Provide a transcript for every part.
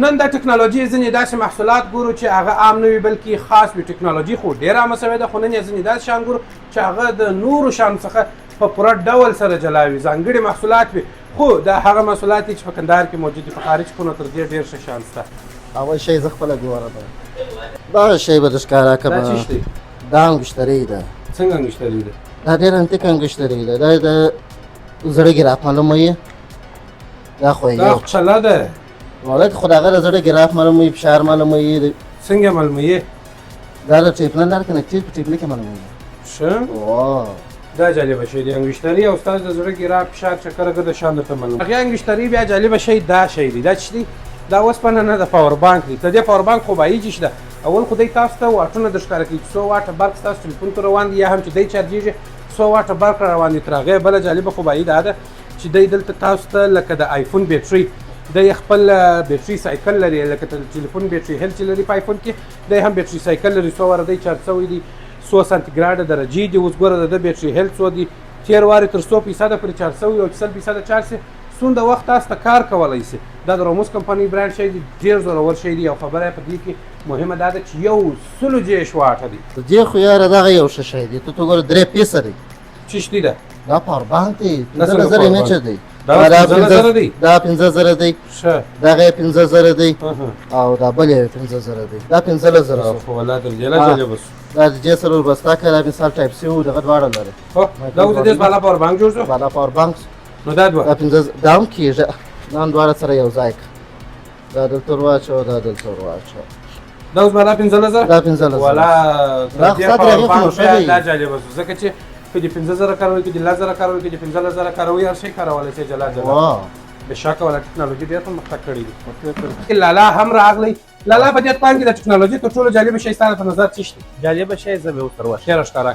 نن د ټکنالوژي ځینې داسې محصولات ګورو چې هغه عام نه وي بلکې خاص وي. ټکنالوژي خو ډېره عامه شوې ده، خو نن یې ځینې داسې شیان ګورو چې هغه د نورو شیانو څخه په پوره ډول سره جلا وي، ځانګړي محصولات وي. خو دا هغه محصولات دي چې په کندهار کې موجود دي، په خارج کې نو تر دې ډېر ښه شیان شته. اول شی زه خپله ګوره ده دا شی به در ښکاره کړم. دا څه دی؟ دا انګشترۍ ده. څنګه انګشترۍ ده؟ دا ډېر انتیک انګشترۍ ده. دا د زړه ګراف معلوموي. دا خو دا چله ده ولکه خو د هغه د زړه ګراف معلوموي، فشار معلوموي. څنګه معلوموي؟ دا د ټیپ نه لار کنکټیو په ټیپ کې معلوموي. ښه، دا جالبه شی دی. انګشترۍ او ستاسو د زړه ګراف، فشار، چکر هغه د شیان درته معلوموي. هغه انګشترۍ بیا جالبه شی دا شی دی. دا چې دی دا اوسپنه نه ده، پاور بانک دی. د دې پاور بانک خو بایجي شته. اول خو دی تاسو ته واټونه در ښکاره کوي چې څو واټه برق ستاسو ټلیفون ته روان دي، یا هم چې دی چارجېږي څو واټه برق روان دي. تر هغې بله جالبه خو بایي دا ده چې دی دلته تاسو ته لکه د آیفون بیټرۍ، دی خپل بیټرۍ سایکل لري، لکه ټلیفون بیټرۍ هیل چې لري په آیفون کې، دی هم بیټرۍ سایکل لري. څو واره دی چارج شوی دي، 100 سانتیګراډه درجې دي. اوس ګوره د ده بیټرۍ هیل څو دي، تېر وارې تر 100% پورې چارج شوی او چې 100% چارج شي څومره وخت تاسو ته کار کولی شي. دا د روموس کمپنۍ برانډ شی دی، ډېر زورور شی دی. او خبره یې په دې کې مهمه دا ده چې 100 واټه دی. د دې خو یاره دغه یو ښه شی دی. ته ګوره 3 پیسه دی. څه شی ده؟ دا پاور بانک دی. 15,000 ایمچ دی. دا 15,000 دی. دا 15,000 دی. ښه، دغه 15,000 دی او دا بل یې 15,000 دی. دا 15,000 خو ولا تر دې لا جالبه شو. دا د دې سره وربسته کړه مثال ټایپ سی او دغه دواړه لري. هو دا اوس د دې بالا پاور بانک جوړ شو. بالا پاور بانک نو دا دوه دا 15 دا هم کېږي. دا هم دواړه سره یو ځای کړه. دا دلته ورواچوه، دا دلته ورواچوه. دا اوس بالا 15,000. دا 15,000 ولا دا خو ساده دی. دا جالبه شو ځکه چې که دې 15,000 کاروي، که دې 10,000 کاروي، که دې 15,000 کاروي، هر شی کارولی شي جلا جلا. بېشکه ولا ټکنالوژي ډېر پرمختګ کړی دی. لالا هم راغلی. لالا په دې پلان کې د ټکنالوژي تر ټولو جالبه شی ستا په نظر څه دی؟ جالبه شی زه به ورته ووایم. ښه راښکاره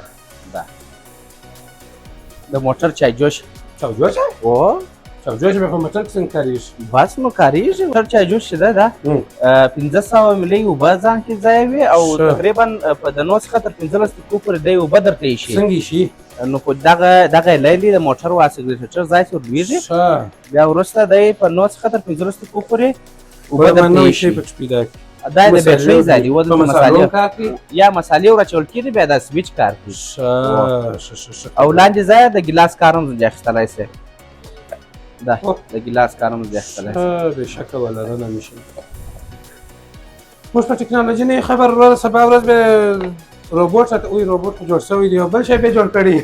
ده د موټر چایجوش. چاوجوشه؟ او چاوجوشه به په موټر کې څنګه کارېږي؟ بس نو کارېږي. موټر چایجوش چې ده دا 1500 ملي اوبه ځان کې ځای وي او تقریبا په د 9 څخه تر 15 دقیقو پورې دی اوبه درته ایښي. څنګه ایښي؟ نو خو دغه لیدلي د موټر واسګریټر ځای ته ورلوېږي. بیا وروسته دی په 9 څخه تر 15 دقیقو پورې اوبه درته ایښي. دا د بیټرۍ ځای دی. ودلته مسالې یا مسالې ورچول کېږي، بیا دا سویچ کار کوي. او لاندې ځای د ګیلاس کار هم ځای اخیستلی شي. دا د ګیلاس کار هم ځای اخیستلی شي. بېشکه ولرنه میشه. موږ په ټکنالوژي نه خبر وروره. سبا ورځ به روبوټ روبوټ جوړ شوی دی او بل شی به جوړ کړي.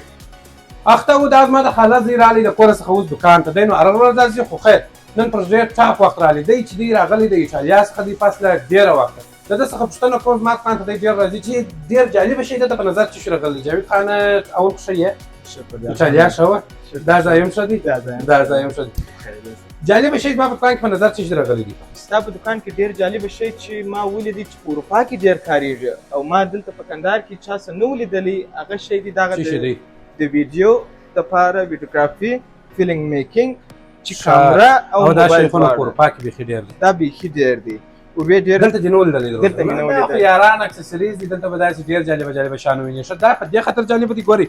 اخته و دا زما د خاله زوی راغلی د کوره څخه اوس دوکان ته دی. نو هره ورځ داسې خو خیر نن پر ډېر ټاپ وخت راغلی دی چې دی راغلی د ایټالیا څخه دی پس له ډېره وخته. د ده څخه پوښتنه کوم زما دوکان ته دی ډېر راځي چې ډېر جالبه شی ده په نظر څه شي راغلی. جاوید خان اول ښه یې ایټالیا ښه وه. دا ځای هم ښه دی. دا ځای هم ښه دی. جالبه شی زما په دوکان کې په نظر څه شي راغلی دي؟ ستا په دوکان کې ډېر جالبه شی چې ما ولیدی چې په اروپا کې ډېر کارېږي او ما دلته په کندهار کې چا څه نه و لیدلی. هغه شی دی دغه د ویډیو دپاره ویډیوګرافي، فلم میکینګ چې کامره او دا موبایل شیفونه په اروپا کې بیخي ډېر دي. دا بیخي ډېر دي. وې ډېر دلته دې نه و لیدلی؟ دلته مې نه و لیدلی. یاران اکسسریز دي دلته به داسې ډېر جالبه شیان ووینې. ښه دا په دې خاطر جالبه دي. ګورئ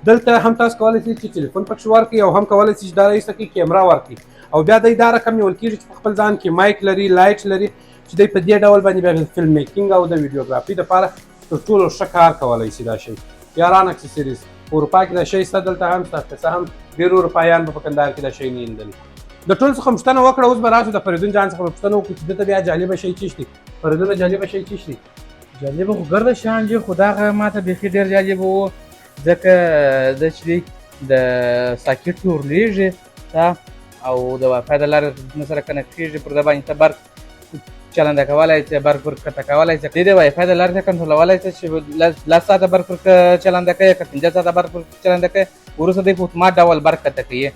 دلته هم تاسو کولی شئ چې ټلیفون پکښې ورکړئ او هم کولی شئ چې دا رایسته کړئ کیمرا ورکړئ. او بیا دی دا رقم نیول کېږي چې په خپل ځان کې مایک لري، لایټ لري چې دی په دې ډول باندې بیا فلم میکینګ او د ویډیوګرافي دپاره تر ټولو ښه کار کولی شي. دا شی یاران اکسسریز په اروپا کې دا شی شته، دلته هم شته. که څه هم ډېر اروپایان به په کندهار کې دا شی نه لیدلی. د ټول څخه پوښتنه وکړه. اوس به راشو د فریدون جان څخه به پوښتنه وکړو چې دلته بیا جالبه شی څه دی؟ فریدونه جالبه شی څه دی؟ جالبه خو ګرده شیان دي، خو دغه ماته بیخي ډېر جالبه و ځکه د چې دی د ساکټ ورلېږي او د وایفای د لارې سره کنکټ کېږي. پر ده باندې ته برق چلنده کولی شې، برق ور کښته کولی شې. د وایفای د لارې ته کنټرولولی شې چې 10 ساعته برق ور چلنده کوي، که 15 ساعته برق ور چلنده کوي. وروسته دی په اتومات ډول برق کښته کوي.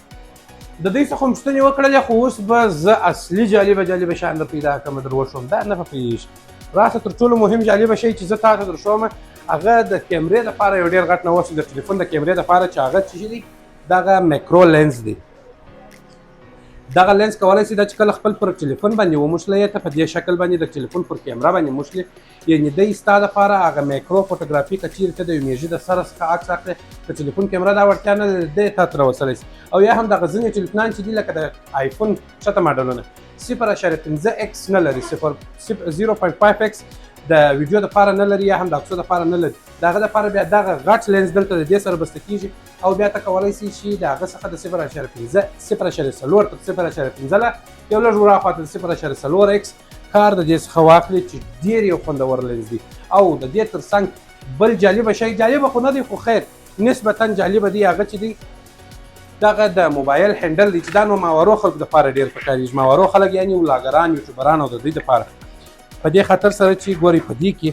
د دوی څخه پوښتنې وکړلې، خو اوس به زه اصلي جالبه شیان در پیدا کړم در وښوم. دا نه پوهېږي. راته تر ټولو مهم جالبه شی چې زه تا ته در ښوم هغه د کیمرې دپاره یو ډېر غټ نوښت د ټلیفون د کیمرې دپاره چې هغه څه شي دی؟ دغه میکرو لینز دی. دغه لینز کولای شي دا چې کله خپل پر ټلیفون باندې وموښلې ته په دې شکل باندې د ټلیفون پر کیمرا باندې موښلې یعنی دی ستا دپاره هغه میکرو فوټوګرافي که چیرې ته د یو میږي د سره څخه عکس اخلې د ټلیفون کیمرا دا وړتیا نه لري دی تا ته راوصلی شي او یا هم دغه ځینې ټلیفونان چې دي لکه د آیفون ښکته ماډلونه 0.5x نه لري 0.5x د ویډیو دپاره نه لري یا هم د عکسو دپاره نه لري د هغه دپاره بیا دغه غټ لینز دلته د دې سره بسته کېږي او بیا ته کولی شي چې د هغه څخه د 0.4 تر 0.15 له یو لږ وراخواته د 0.4x کار د دې څخه واخلي چې ډېر یو خوندور لینز دی او د دې تر څنګ بل جالبه شی جالبه خو نه دی خو خیر نسبتا جالبه دی هغه چې دی دغه د موبایل هینډل دی چې دا نو ماورو خلکو دپاره ډېر پکارېږي ماورو خلک یعنې ولاګران یوټیوبران او د دوی دپاره په دې خاطر سره چې ګورئ په دې کې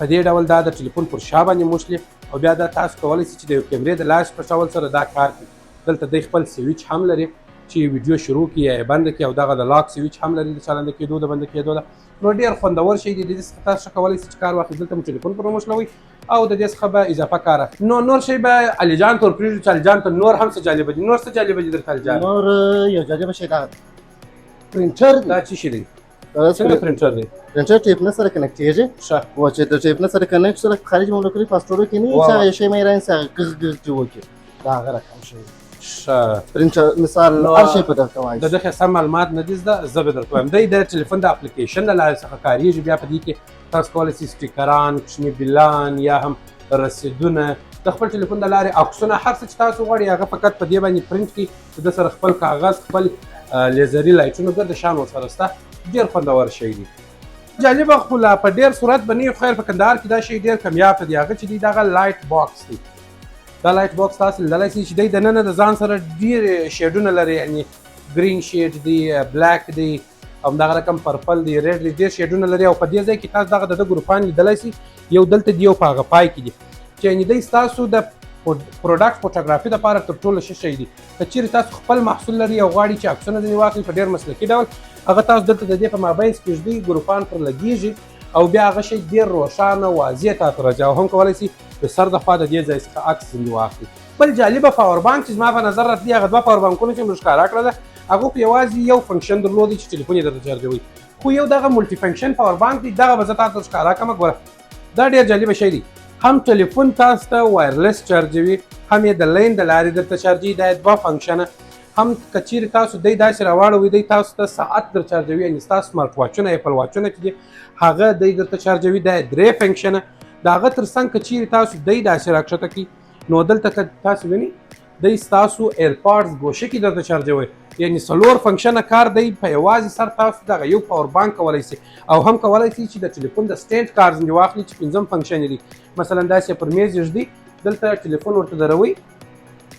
په دې ډول دا د ټلیفون پر شا باندې موښلي او بیا دا تاسو کولی شئ چې د یو کیمرې د لاس په ډول سره دا کار کوي دلته دی خپل سویچ هم لري چې ویډیو شروع کړي یا بند کړي او دغه د لاک سویچ هم لري د چالانده کېدو د بند کېدو ده نو ډېر خوندور شی دی د دې څخه تاسو کولی شئ چې کار واخلئ دلته مو ټلیفون پر وموښلوئ او د دې څخه به اضافه کار اخلي نو نور شی به علي جان ته ورپرېږدو چې علي جان ته نور هم څه جالبه دي نور څه جالبه دي درته علي جان نور یو جالبه شی دا پرینټر دی دا څه شی دی څنګه پرینټر دی پرینټر ټیپ نه سره کنیکټ کېږي ښه و چې د ټیپ نه سره کنیکټ سره خارج مولکولي پاسورډ کې نه چې شی مې راځي چې ګغ ګغ جوړ دا هغه رقم شي ښه پرینټر مثال هر شی په دغه وایي د دغه سم معلومات نه دي زده زه به درته وایم دی د ټلیفون د اپلیکیشن د لارې څخه کارېږي بیا په دې کې تاسو کولی شئ سټیکران کوچني بیلان یا هم رسیدونه د خپل ټلیفون د لارې عکسونه هر څه چې تاسو غواړئ هغه فقط په دې باندې پرینټ کړي چې د سره خپل کاغذ خپل لیزري لایټونه ګرد شان ورسره شته ډېر خوندور شی دی جالبه خو لا په ډېر صورت به نه خیر په کندهار کې دا شی ډېر کمیاب دی هغه چې دی دغه لایټ باکس دی دا لایټ باکس تاسو لیدلی شئ چې دی دننه د ځان سره ډېر شیډونه لري یعنې ګرین شیډ دی بلیک دی همدغه رقم پرپل دی ریډ دی ډېر شیډونه لري او په دې ځای کې تاسو دغه د ګروپان لیدلی شئ یو دلته دی او په هغه پای کې دی چې یعنې دی ستاسو د پروډکټ فوټوګرافي دپاره تر ټولو ښه شی دی که چیرې تاسو خپل محصول لري او غواړئ چې عکسونه ځینې واخلئ په ډېر مسلکي ډول هغه تاسو دلته د دې په مابین کې ږدئ ګروپان پر لګېږي او بیا هغه شی ډېر روښانه واضح تاته راځي او هم کولی شئ د سر د خوا د دې ځای څخه عکس ځینې واخلئ بل جالبه پاور بانک چې زما په نظر راتلي هغه دوه پاور بانکونه چې موږ ښکاره کړه ده هغو خو یوازې یو فنکشن درلودی چې ټلیفون یې درته چارجوئ خو یو دغه ملټي فنکشن پاور بانک دی دغه به زه تاسو ته ښکاره کړم ګوره دا ډېر جالبه شی دی هم ټلیفون تاسو ته وایرلیس چارجوي هم یې د لین د لارې درته چارجوي دا دوه فنکشنه هم که چیرې تاسو دی داسې راواړوئ دی تاسو ته ساعت در چارجوي یعنې ستاسو سمارټ واچونه ایپل واچونه چې دي هغه دی درته چارجوي دا درې فنکشنه د هغه تر څنګ که چیرې تاسو دی داسې راکښته کړي نو دلته که تاسو وینئ دی ستاسو ایرپاډز ګوشه کې درته چارجوي یعنې څلور فنکشنه کار دی په یوازې سر تاسو دغه یو پاور بانک کولی شئ او هم کولی شئ چې د ټلیفون د سټینډ کار ځینې واخلي چې پنځم فنکشن یې دی مثلا داسې پر میز ږدي دلته ټلیفون ورته دروئ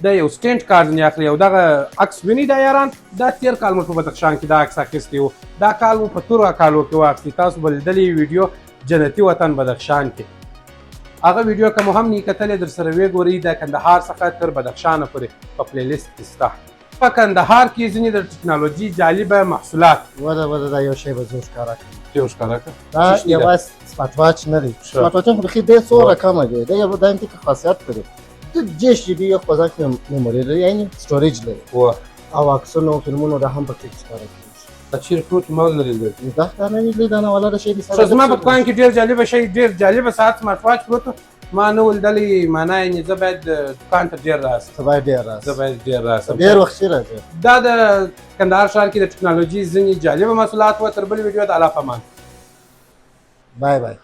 د یو سټینډ کار ځینې اخلي او دغه عکس وینئ دا یاران دا تېر کال موږ په بدخشان کې دا عکس اخیستی و دا کال مو په تورو کالو کې واخیستي تاسو به لیدلې ویډیو جنتي وطن بدخشان کې هغه ویډیو که مو هم نه کتلې در سره ویې ګورئ د کندهار څخه تر بدخشانه پورې په پلی لیست کې شته په کندهار کې ځینې د ټکنالوژي جالبه محصولات وده دا یو شی به زه ښکاره کړم یو ښکاره کړه دا یوازې سمارټ واچ نه دی سمارټ واچ هم بیخي ډېر څو رقمه دی دا یو دایم کې خاصیت لري د 10 جی بي یو په ځای کې میموري لري یعنې سټوریج لري او عکسونو فلمونو دا هم پکې ښکاره کېږي دا چیرې پروت مال لري دا نه ویلي دا نه ولاړه شی دی زما په دکان کې ډېر جالبه شی ډېر جالبه ساعت سمارټ واچ پروت ما نه ولیدلی معنا یعنې زه باید دکان ته ډېر راسم زه باید ډېر راسم ډېر وخت راځي دا د کندهار ښار کې د ټکنالوژي ځینې جالبه محصولات و تر بلې ویډیو د الله په امان بای بای